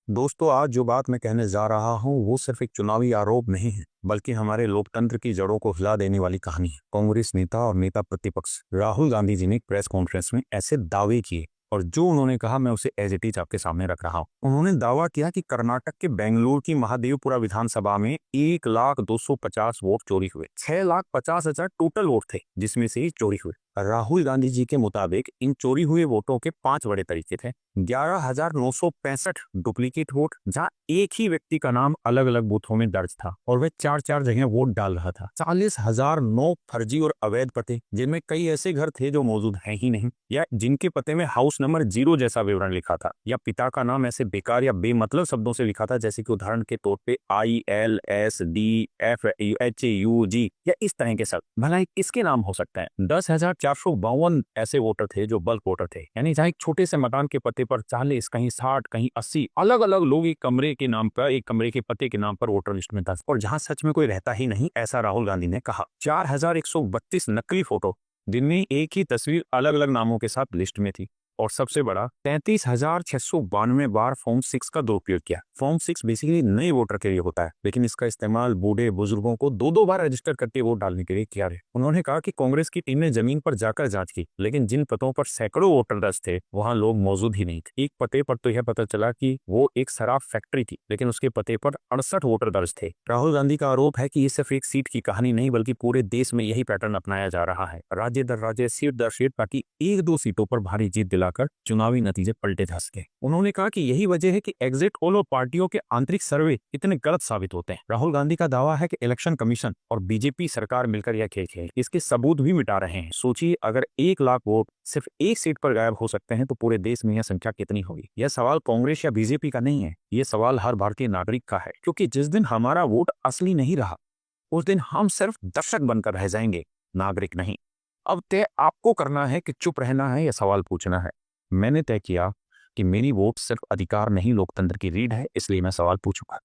दोस्तों, आज जो बात मैं कहने जा रहा हूँ वो सिर्फ एक चुनावी आरोप नहीं है, बल्कि हमारे लोकतंत्र की जड़ों को हिला देने वाली कहानी है। कांग्रेस नेता और नेता प्रतिपक्ष राहुल गांधी जी ने एक प्रेस कॉन्फ्रेंस में ऐसे दावे किए और जो उन्होंने कहा मैं उसे एज इट इज आपके सामने रख रहा हूँ। उन्होंने दावा किया कि कर्नाटक के बेंगलुरु की महादेवपुरा विधानसभा में 1,250 वोट चोरी हुए। 6,50,000 टोटल वोट थे जिसमें से ही चोरी हुए। राहुल गांधी जी के मुताबिक इन चोरी हुए वोटों के 5 बड़े तरीके थे। 11,965 डुप्लीकेट वोट, जहां एक ही व्यक्ति का नाम अलग अलग बूथों में दर्ज था और वह 4-4 जगह वोट डाल रहा था। 40,009 फर्जी और अवैध पते, जिनमें कई ऐसे घर थे जो मौजूद हैं ही नहीं, या जिनके पते में हाउस नंबर 0 जैसा विवरण लिखा था, या पिता का नाम ऐसे बेकार या बेमतलब शब्दों से लिखा था जैसे कि उदाहरण के तौर पे ILSDFHAUG या इस तरह के शब्द। भला किसके नाम हो सकता है? 10,452 ऐसे वोटर थे जो बल्क वोटर थे, यानी जहां एक छोटे से मकान के पते पर 40, कहीं 60, कहीं 80 अलग अलग लोग एक कमरे के नाम पर, एक कमरे के पते के नाम पर वोटर लिस्ट में था, और जहां सच में कोई रहता ही नहीं, ऐसा राहुल गांधी ने कहा। 4,132 नकली फोटो, जिनमें एक ही तस्वीर अलग अलग नामों के साथ लिस्ट में थी। और सबसे बड़ा 33,692 बार फॉर्म 6 का दुरुपयोग किया। फॉर्म 6 बेसिकली नए वोटर के लिए होता है, लेकिन इसका इस्तेमाल बूढ़े बुजुर्गों को 2-2 बार रजिस्टर करके वोट डालने के लिए किया है। उन्होंने कहा कि कांग्रेस की टीम ने जमीन पर जाकर जांच की, लेकिन जिन पतों पर सैकड़ों वोटर दर्ज थे वहां लोग मौजूद ही नहीं थे। एक पते पर तो यह पता चला कि वो एक शराब फैक्ट्री थी, लेकिन उसके पते पर 68 वोटर दर्ज थे। राहुल गांधी का आरोप है कि ये सिर्फ एक सीट की कहानी नहीं, बल्कि पूरे देश में यही पैटर्न अपनाया जा रहा है, राज्य दर राज्य, सीट दर सीट, ताकि 1-2 सीटों पर भारी जीत दिलाकर चुनावी नतीजे पलटे जा सके। उन्होंने कहा कि यही वजह है कि एग्जिट पोल और पार्टियों के आंतरिक सर्वे इतने गलत साबित होते हैं। राहुल गांधी का दावा है कि इलेक्शन कमीशन और बीजेपी सरकार मिलकर यह खेल खेल इसके सबूत भी मिटा रहे हैं। सोचिए, अगर 1 लाख वोट सिर्फ एक सीट पर गायब हो सकते हैं तो पूरे देश में यह संख्या कितनी होगी। यह सवाल कांग्रेस या बीजेपी का नहीं है, यह सवाल हर भारतीय नागरिक का है, क्योंकि जिस दिन हमारा वोट असली नहीं रहा उस दिन हम सिर्फ दर्शक बनकर रह जाएंगे, नागरिक नहीं। अब तय आपको करना है कि चुप रहना है या सवाल पूछना है। मैंने तय किया कि मेरी वोट सिर्फ अधिकार नहीं, लोकतंत्र की रीढ़ है, इसलिए मैं सवाल पूछूंगा।